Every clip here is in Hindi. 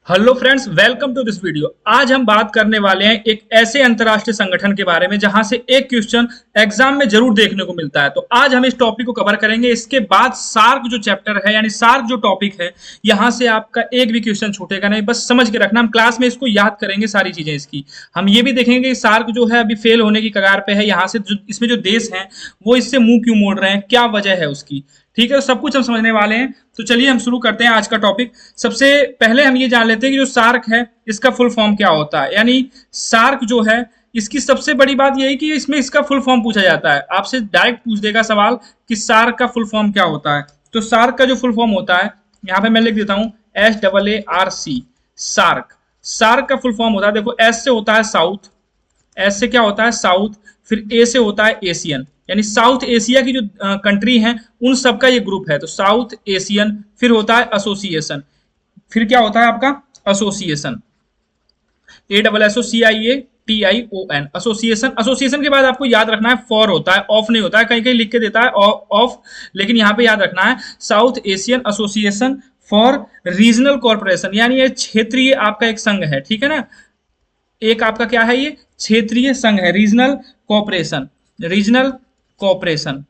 Hello friends, welcome to this video. आज हम बात करने वाले हैं एक ऐसे अंतर्राष्ट्रीय संगठन के बारे में जहां से एक क्वेश्चन एग्जाम में जरूर देखने को मिलता है। तो आज हम इस टॉपिक को कवर करेंगे। इसके बाद सार्क जो चैप्टर है यानी सार्क जो टॉपिक है, यहां से आपका एक भी क्वेश्चन छूटेगा नहीं। बस समझ के रखना, हम क्लास में इसको याद करेंगे सारी चीजें इसकी। हम ये भी देखेंगे कि सार्क जो है अभी फेल होने की कगार पे है। यहाँ से इसमें जो देश हैं वो इससे मुंह क्यों मोड़ रहे हैं, क्या वजह है उसकी। ठीक है, तो सब कुछ हम समझने वाले हैं। तो चलिए हम शुरू करते हैं आज का टॉपिक। सबसे पहले हम ये जान लेते हैं कि जो सार्क है इसका फुल फॉर्म क्या होता है। यानी सार्क जो है, इसकी सबसे बड़ी बात यही कि इसमें इसका फुल फॉर्म पूछा जाता है। आपसे डायरेक्ट पूछ देगा सवाल कि सार्क का फुल फॉर्म क्या होता है। तो सार्क का जो फुल फॉर्म होता है, यहाँ पे मैं लिख देता हूँ SAARC। सार्क, सार्क का फुल फॉर्म होता है, देखो एस से होता है साउथ, एस से क्या होता है साउथ, फिर ए से होता है एशियन, यानी साउथ एशिया की जो कंट्री हैं उन सबका ये ग्रुप है। तो साउथ एशियन, फिर होता है एसोसिएशन, फिर क्या होता है आपका एसोसिएशन, ASSOCIATION, एसोसिएशन। एसोसिएशन के बाद आपको याद रखना है फॉर होता है, ऑफ नहीं होता है। कहीं कहीं लिख के देता है ऑफ, लेकिन यहाँ पे याद रखना है south Asian Association for Regional corporation, यानी ये क्षेत्रीय आपका एक संघ है। ठीक है ना, एक आपका क्या है, ये क्षेत्रीय संघ है, रीजनल कॉर्पोरेशन। रीजनल कॉर्पोरेशन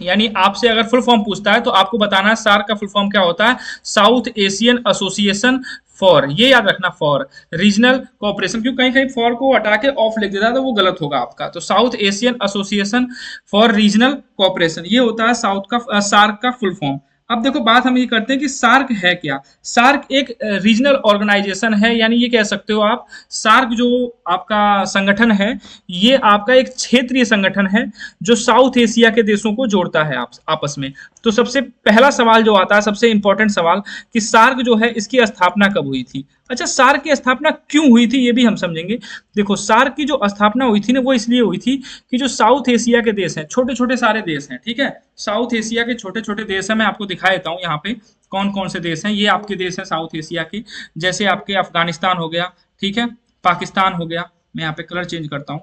यानी आपसे अगर फुल फॉर्म पूछता है तो आपको बताना है सार्क का फुल फॉर्म क्या होता है। साउथ एशियन एसोसिएशन फॉर, ये याद रखना, फॉर रीजनल कॉर्पोरेशन। क्योंकि कहीं कहीं फॉर को हटा के ऑफ लिख देता है तो वो गलत होगा आपका। तो south Asian Association for Regional corporation, ये होता है साउथ का सार्क का फुल फॉर्म। अब देखो बात हम ये करते हैं कि सार्क है क्या। सार्क एक रीजनल ऑर्गेनाइजेशन है, यानी ये कह सकते हो आप, सार्क जो आपका संगठन है ये आपका एक क्षेत्रीय संगठन है जो साउथ एशिया के देशों को जोड़ता है आपस में। तो सबसे पहला सवाल जो आता है, सबसे इंपॉर्टेंट सवाल, कि सार्क जो है इसकी स्थापना कब हुई थी। अच्छा, सार्क की स्थापना क्यों हुई थी ये भी हम समझेंगे। देखो सार्क की जो स्थापना हुई थी ना, वो इसलिए हुई थी कि जो साउथ एशिया के देश हैं, छोटे छोटे सारे देश हैं, ठीक है, साउथ एशिया के छोटे छोटे देश हैं। मैं आपको दिखा देता हूँ यहाँ पे कौन कौन से देश हैं। ये आपके देश हैं साउथ एशिया के, जैसे आपके अफगानिस्तान हो गया, ठीक है, पाकिस्तान हो गया। मैं यहाँ पे कलर चेंज करता हूँ,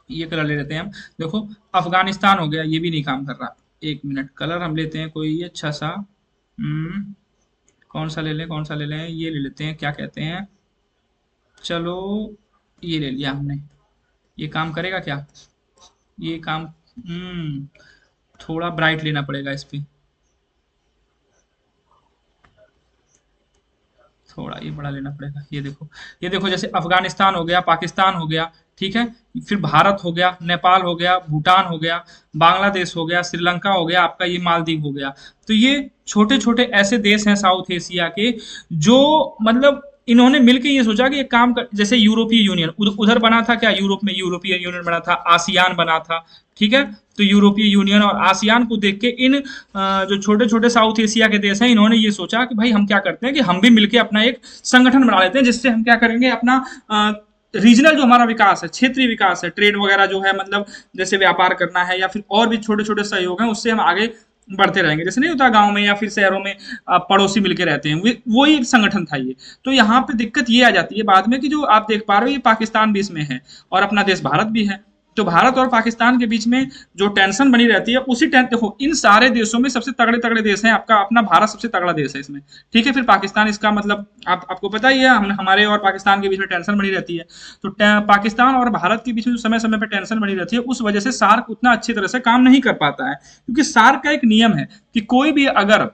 ये कलर ले लेते हैं हम। देखो अफगानिस्तान हो गया, ये भी नहीं काम कर रहा। एक मिनट, कलर हम लेते हैं कोई अच्छा सा। कौन सा ले लें, कौन सा ले लें, ये ले लेते हैं, क्या कहते हैं, चलो ये ले लिया हमने। ये काम करेगा क्या, ये काम थोड़ा ब्राइट लेना पड़ेगा इस पे, थोड़ा ये बड़ा लेना पड़ेगा। ये देखो, ये देखो, जैसे अफगानिस्तान हो गया, पाकिस्तान हो गया, ठीक है, फिर भारत हो गया, नेपाल हो गया, भूटान हो गया, बांग्लादेश हो गया, श्रीलंका हो गया, आपका ये मालदीव हो गया। तो ये छोटे छोटे ऐसे देश हैं साउथ एशिया के जो, मतलब इन्होंने मिलकर ये सोचा कि ये काम कर, जैसे यूरोपीय यूनियन उधर बना था क्या, यूरोप में यूरोपीय यूनियन बना था, आसियान बना था, ठीक है। तो यूरोपीय यूनियन और आसियान को देख के इन जो छोटे छोटे साउथ एशिया के देश हैं, इन्होंने ये सोचा कि भाई हम क्या करते हैं कि हम भी मिलके अपना एक संगठन बना लेते हैं, जिससे हम क्या करेंगे, अपना रीजनल जो हमारा विकास है, क्षेत्रीय विकास है, ट्रेड वगैरह जो है, मतलब जैसे व्यापार करना है या फिर और भी छोटे छोटे सहयोग हैं, उससे हम आगे बढ़ते रहेंगे। जैसे नहीं होता गांव में या फिर शहरों में पड़ोसी मिलके रहते हैं, वही एक संगठन था ये। तो यहाँ पे दिक्कत ये आ जाती है बाद में कि जो आप देख पा रहे हो, ये पाकिस्तान भी इसमें है और अपना देश भारत भी है। तो भारत और पाकिस्तान के बीच में जो टेंशन बनी रहती है, उसी देखो इन सारे देशों में सबसे तगड़े तगड़े देश हैं, आपका अपना भारत सबसे तगड़ा देश है इसमें, ठीक है। फिर पाकिस्तान, इसका मतलब आपको पता ही है, हमारे और पाकिस्तान के बीच में टेंशन बनी रहती है। तो पाकिस्तान और भारत के बीच में जो समय समय पर टेंशन बनी रहती है, उस वजह से सार्क उतना अच्छी तरह से काम नहीं कर पाता है। क्योंकि सार्क का एक नियम है कि कोई भी अगर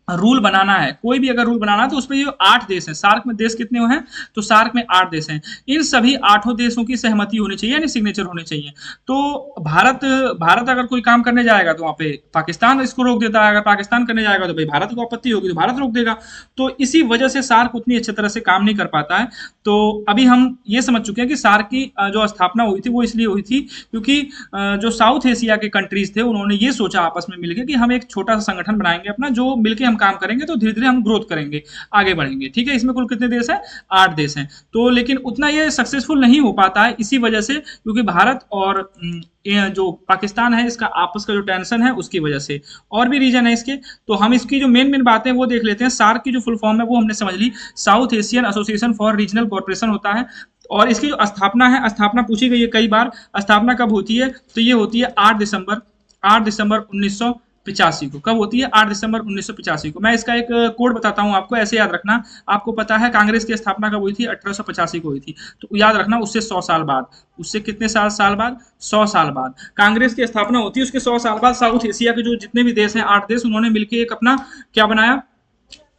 रूल बनाना है, कोई भी अगर रूल बनाना है, तो उसमें ये 8 देश हैं। सार्क में देश कितने हैं, तो सार्क में 8 देश हैं। इन सभी 8 देशों की सहमति होनी चाहिए, यानी सिग्नेचर होने चाहिए। तो भारत भारत अगर कोई काम करने जाएगा तो वहां पे पाकिस्तान इसको रोक देता है, अगर पाकिस्तान करने जाएगा तो भाई भारत को आपत्ति होगी तो भारत रोक देगा। तो इसी वजह से सार्क उतनी अच्छी तरह से काम नहीं कर पाता है। तो अभी हम ये समझ चुके हैं कि सार्क की जो स्थापना हुई थी वो इसलिए हुई थी क्योंकि जो साउथ एशिया के कंट्रीज थे, उन्होंने ये सोचा आपस में मिलकर कि हम एक छोटा सा संगठन बनाएंगे अपना, जो मिलकर हम काम करेंगे तो धीरे धीरे हम ग्रोथ करेंगे, आगे बढ़ेंगे, ठीक है। इसमें कुल कितने देश हैं, 8 देश हैं। तो लेकिन उतना ये सक्सेसफुल नहीं हो पाता है, इसी वजह से, क्योंकि भारत और जो पाकिस्तान है, इसका आपस का जो टेंशन है उसकी वजह से। और भी रीजन है इसके, तो हम इसकी जो मेन मेन बातें वो देख लेते हैं। सार्क की जो फुल फॉर्म है वो हमने समझ ली, South Asian Association for Regional Corporation होता है। और इसकी जो स्थापना है, स्थापना पूछी गई है कई बार, स्थापना कब होती है, तो ये होती है 8 दिसंबर 19 85 को। कब होती है? 8 दिसंबर 1985 को। मैं इसका एक कोड बताता हूँ आपको, ऐसे याद रखना। आपको पता है कांग्रेस की स्थापना कब हुई थी? 1885 को हुई थी। तो याद रखना उससे 100 साल बाद, उससे कितने साल बाद? 100 साल बाद कांग्रेस की स्थापना होती है। उसके 100 साल बाद साउथ एशिया के जो जितने भी देश हैं, 8 देश, उन्होंने मिलकर एक अपना क्या बनाया?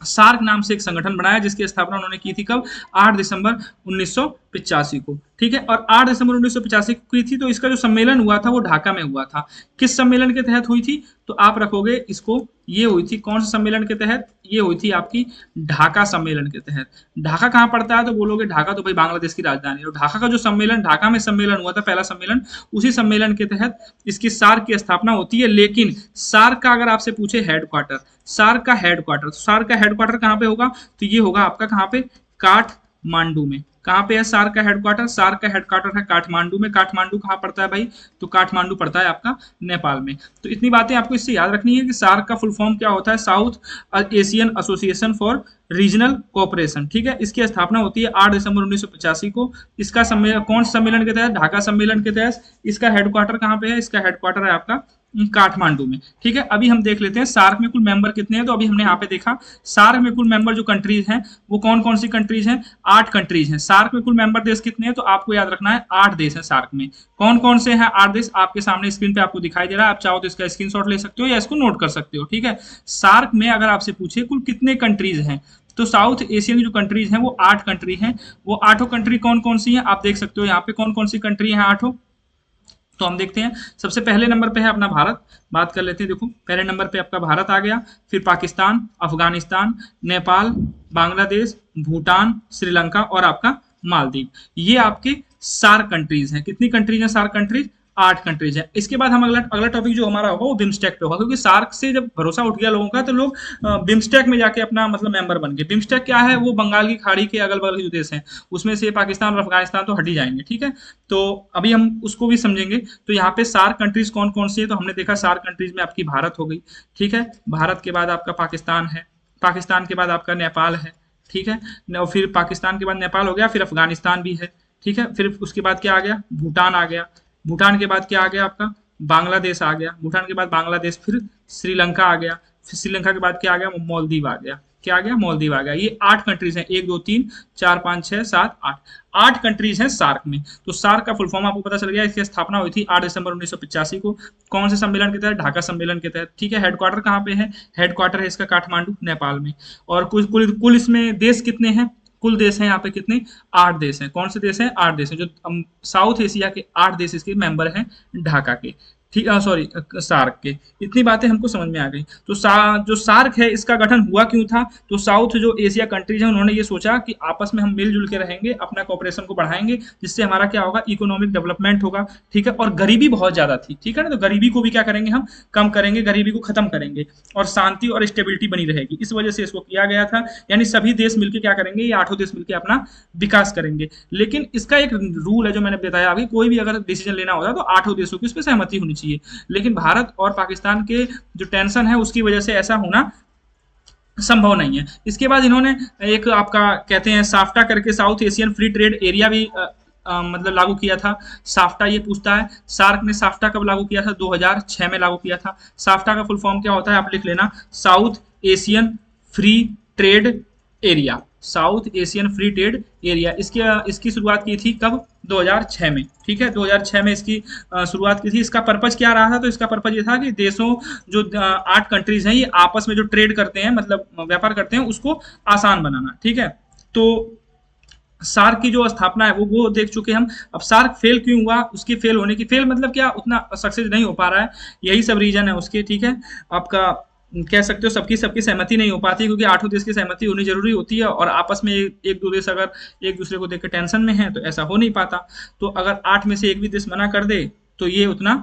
सार्क नाम से एक संगठन बनाया, जिसकी स्थापना उन्होंने की थी कब? 8 दिसंबर 1985 को। ठीक है, और 8 दिसंबर 1985 को की थी। तो इसका जो सम्मेलन हुआ था वो ढाका में हुआ था। किस सम्मेलन के तहत हुई थी? तो आप रखोगे इसको, ये हुई थी कौन से सम्मेलन के तहत? ये हुई थी आपकी ढाका सम्मेलन के तहत। ढाका कहाँ पड़ता है? तो बोलोगे ढाका तो भाई बांग्लादेश की राजधानी है। और ढाका का जो सम्मेलन, ढाका में सम्मेलन हुआ था, पहला सम्मेलन, उसी सम्मेलन के तहत इसकी सार्क की स्थापना होती है। लेकिन सार्क का अगर आपसे पूछे हेडक्वार्टर, सार्क का हेडक्वार्टर कहाँ पे होगा? तो ये होगा आपका कहाँ पे? काठमांडू में। कहाँ पे है सार्क का हेडक्वार्टर? सार्क का हेडक्वार्टर है काठमांडू में। काठमांडू कहाँ पड़ता है भाई? तो काठमांडू पड़ता है आपका नेपाल में। तो इतनी बातें आपको इससे याद रखनी है कि सार्क का फुल फॉर्म क्या होता है? South Asian Association for regional cooperation. ठीक है, इसकी स्थापना होती है 8 दिसंबर 1985 को। इसका सम्मेलन कौन सम्मेलन के तहत? ढाका सम्मेलन के तहत। इसका हेडक्वार्टर कहाँ पे है? इसका हेडक्वार्टर है आपका काठमांडू में। ठीक है, अभी हम देख लेते हैं सार्क में कुल मेंबर कितने हैं। तो अभी हमने यहाँ पे देखा सार्क में कुल मेंबर जो कंट्रीज हैं वो कौन कौन सी कंट्रीज हैं? 8 कंट्रीज हैं। सार्क में कुल मेंबर देश कितने हैं? तो आपको याद रखना है 8 देश हैं सार्क में। कौन कौन से हैं 8 देश? आपके सामने स्क्रीन पे आपको दिखाई दे रहा है। आप चाहो तो इसका स्क्रीनशॉट ले सकते हो या इसको नोट कर सकते हो। ठीक है, सार्क में अगर आपसे पूछे कुल कितने कंट्रीज हैं, तो साउथ एशियन की जो कंट्रीज हैं वो 8 कंट्री हैं। वो 8 कंट्री कौन कौन सी हैं? आप देख सकते हो यहाँ पे कौन कौन सी कंट्री हैं 8। तो हम देखते हैं, सबसे पहले नंबर पे है अपना भारत। बात कर लेते हैं। देखो पहले नंबर पे आपका भारत आ गया, फिर पाकिस्तान, अफगानिस्तान, नेपाल, बांग्लादेश, भूटान, श्रीलंका और आपका मालदीव। ये आपके सार्क कंट्रीज हैं। कितनी कंट्रीज हैं सार्क कंट्रीज? 8 कंट्रीज है। इसके बाद हम अगला अगला टॉपिक जो हमारा होगा वो बिम्स्टेक पे होगा, क्योंकि सार्क से जब भरोसा उठ गया लोगों का तो लोग बिम्स्टेक में जाके अपना मतलब मेंबर बन गए। बिम्स्टेक क्या है? वो बंगाल की खाड़ी के अगल बगल के जो देश हैं उसमें से पाकिस्तान और अफगानिस्तान तो हट ही जाएंगे। ठीक है, तो अभी हम उसको भी समझेंगे। तो यहाँ पे सार्क कंट्रीज कौन कौन सी है? तो हमने देखा सार्क कंट्रीज में आपकी भारत हो गई। ठीक है, भारत के बाद आपका पाकिस्तान है, पाकिस्तान के बाद आपका नेपाल है। ठीक है, और फिर पाकिस्तान के बाद नेपाल हो गया, फिर अफगानिस्तान भी है। ठीक है, फिर उसके बाद क्या आ गया? भूटान आ गया। भूटान के बाद क्या आ गया आपका? बांग्लादेश आ गया। भूटान के बाद बांग्लादेश, फिर श्रीलंका आ गया। फिर श्रीलंका के बाद क्या आ गया? मालदीव आ गया। क्या आ गया? मालदीव आ गया। ये 8 कंट्रीज हैं, 1 2 3 4 5 6 7 8, 8 कंट्रीज हैं सार्क में। तो सार्क का फुल फॉर्म आपको पता चल गया। इसकी स्थापना हुई थी 8 दिसंबर 1985 को। कौन से सम्मेलन के तहत? ढाका सम्मेलन के तहत। ठीक है, हेडक्वार्टर कहाँ पे है? हेडक्वार्टर है इसका काठमांडू, नेपाल में। और कुल कुल कुल इसमें देश कितने हैं? कुल देश हैं यहाँ पे कितने? 8 देश हैं। कौन से देश हैं? 8 देश हैं। जो साउथ एशिया के 8 देश इसके मेंबर हैं ढाका के। ठीक, सॉरी, सार्क के। इतनी बातें हमको समझ में आ गई। तो जो सार्क है इसका गठन हुआ क्यों था? तो साउथ जो एशिया कंट्रीज हैं उन्होंने ये सोचा कि आपस में हम मिलजुल के रहेंगे, अपना कॉपरेशन को बढ़ाएंगे, जिससे हमारा क्या होगा? इकोनॉमिक डेवलपमेंट होगा। ठीक है, और गरीबी बहुत ज्यादा थी। ठीक है ना, तो गरीबी को भी क्या करेंगे? हम कम करेंगे, गरीबी को खत्म करेंगे और शांति और स्टेबिलिटी बनी रहेगी। इस वजह से इसको किया गया था। यानी सभी देश मिलकर क्या करेंगे? ये 8 देश मिलकर अपना विकास करेंगे। लेकिन इसका एक रूल है जो मैंने बताया अभी, कोई भी अगर डिसीजन लेना होता है तो 8 देशों की उस पर सहमति होनी चाहिए। लेकिन भारत और पाकिस्तान के जो टेंशन है उसकी वजह से ऐसा होना संभव नहीं है। इसके बाद इन्होंने एक आपका कहते हैं साफ्टा करके south Asian free trade area भी मतलब लागू किया था। साफ्टा ये पूछता है, सार्क ने साफ्टा कब लागू किया था? 2006 में लागू किया था। साफ्टा का फुल फॉर्म क्या होता है? आप लिख लेना, south Asian free trade area. South Asian free trade area. इसकी शुरुआत की थी कब? 2006 में। ठीक है, 2006 में इसकी शुरुआत की थी। इसका पर्पज क्या रहा था? तो इसका पर्पज ये था कि देशों जो 8 कंट्रीज हैं ये आपस में जो ट्रेड करते हैं, मतलब व्यापार करते हैं, उसको आसान बनाना। ठीक है, तो सार्क की जो स्थापना है वो देख चुके हम। अब सार्क फेल क्यों हुआ? उसकी फेल होने की, फेल मतलब क्या, उतना सक्सेस नहीं हो पा रहा है, यही सब रीजन है उसके। ठीक है, आपका कह सकते हो सबकी सबकी सहमति नहीं हो पाती, क्योंकि 8 देश की सहमति होनी जरूरी होती है और आपस में एक दो देश अगर एक दूसरे को देख टेंशन में है तो ऐसा हो नहीं पाता। तो अगर 8 में से एक भी देश मना कर दे तो ये उतना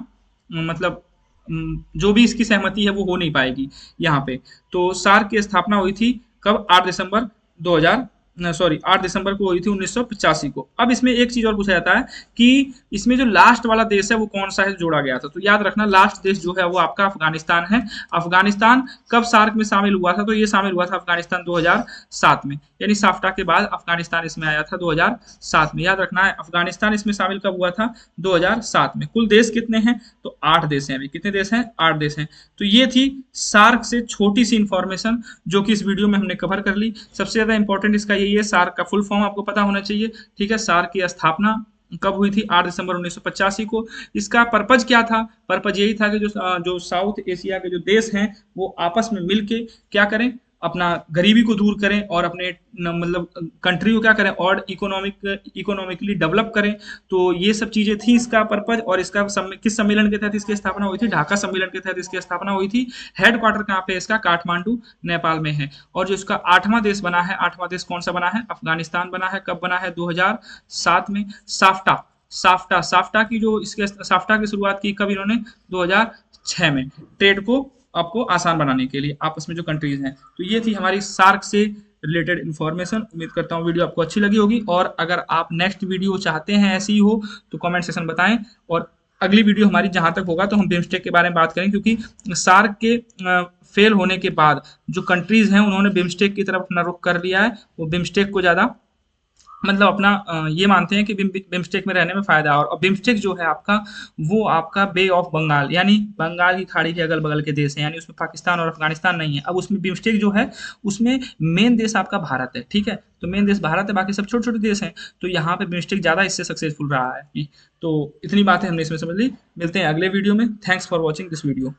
मतलब जो भी इसकी सहमति है वो हो नहीं पाएगी यहाँ पे। तो सार्क की स्थापना हुई थी कब? 8 दिसंबर 2000 सॉरी 8 दिसंबर को हुई थी 1985 को। अब इसमें एक चीज और पूछा जाता है कि इसमें जो लास्ट वाला देश है वो कौन सा है, जोड़ा गया था। तो याद रखना लास्ट देश जो है वो आपका अफगानिस्तान है। अफगानिस्तान कब सार्क में शामिल हुआ था, तो ये शामिल हुआ था अफगानिस्तान 2007 में, यानी साफ्टा के बाद अफगानिस्तान इसमें आया था 2007 में। याद रखना है अफगानिस्तान इसमें शामिल कब हुआ था, 2007 में। कुल देश कितने हैं, तो 8 देश हैं। अभी कितने देश हैं, 8 देश हैं। तो ये थी सार्क से छोटी सी इंफॉर्मेशन जो कि इस वीडियो में हमने कवर कर ली। सबसे ज्यादा इंपॉर्टेंट इसका यही है, सार्क का फुल फॉर्म आपको पता होना चाहिए। ठीक है, सार्क की स्थापना कब हुई थी, 8 दिसंबर 1985 को। इसका पर्पज क्या था, पर्पज यही था कि जो साउथ एशिया के जो देश हैं वो आपस में मिलके क्या करें, अपना गरीबी को दूर करें और अपने मतलब कंट्री को क्या करें और इकोनॉमिकली डेवलप करें। तो ये सब चीजें थी इसका पर्पज। और इसका किस सम्मेलन के तहत इसकी स्थापना हुई थी, ढाका सम्मेलन के तहत इसकी स्थापना हुई थी। हेडक्वार्टर कहाँ पे है इसका, काठमांडू नेपाल में है। और जो इसका 8वां देश बना है, 8वां देश कौन सा बना है, अफगानिस्तान बना है। कब बना है, 2007 में। साफ्टा साफ्टा साफ्टा की जो इसके साफ्टा की शुरुआत की कब इन्होंने, 2006 में, ट्रेड को आपको आसान बनाने के लिए आपस में जो कंट्रीज हैं। तो ये थी हमारी सार्क से रिलेटेड इन्फॉर्मेशन। उम्मीद करता हूँ वीडियो आपको अच्छी लगी होगी। और अगर आप नेक्स्ट वीडियो चाहते हैं ऐसी ही हो तो कमेंट सेक्शन बताएं। और अगली वीडियो हमारी जहां तक होगा तो हम बिम्स्टेक के बारे में बात करें, क्योंकि सार्क के फेल होने के बाद जो कंट्रीज हैं उन्होंने बिम्स्टेक की तरफ अपना रुख कर लिया है। वो बिम्स्टेक को ज़्यादा मतलब अपना ये मानते हैं कि बिम्स्टेक में रहने में फायदा है। और बिम्स्टेक जो है आपका, वो आपका बे ऑफ बंगाल यानी बंगाल की खाड़ी के अगल बगल के देश हैं, यानी उसमें पाकिस्तान और अफगानिस्तान नहीं है। अब उसमें बिम्स्टेक जो है उसमें मेन देश आपका भारत है। ठीक है, तो मेन देश भारत है, बाकी सब छोटे छोटे देश हैं। तो यहाँ पे बिम्स्टेक ज़्यादा इससे सक्सेसफुल रहा है। तो इतनी बातें हमने इसमें समझ ली। मिलते हैं अगले वीडियो में। Thanks for watching this video.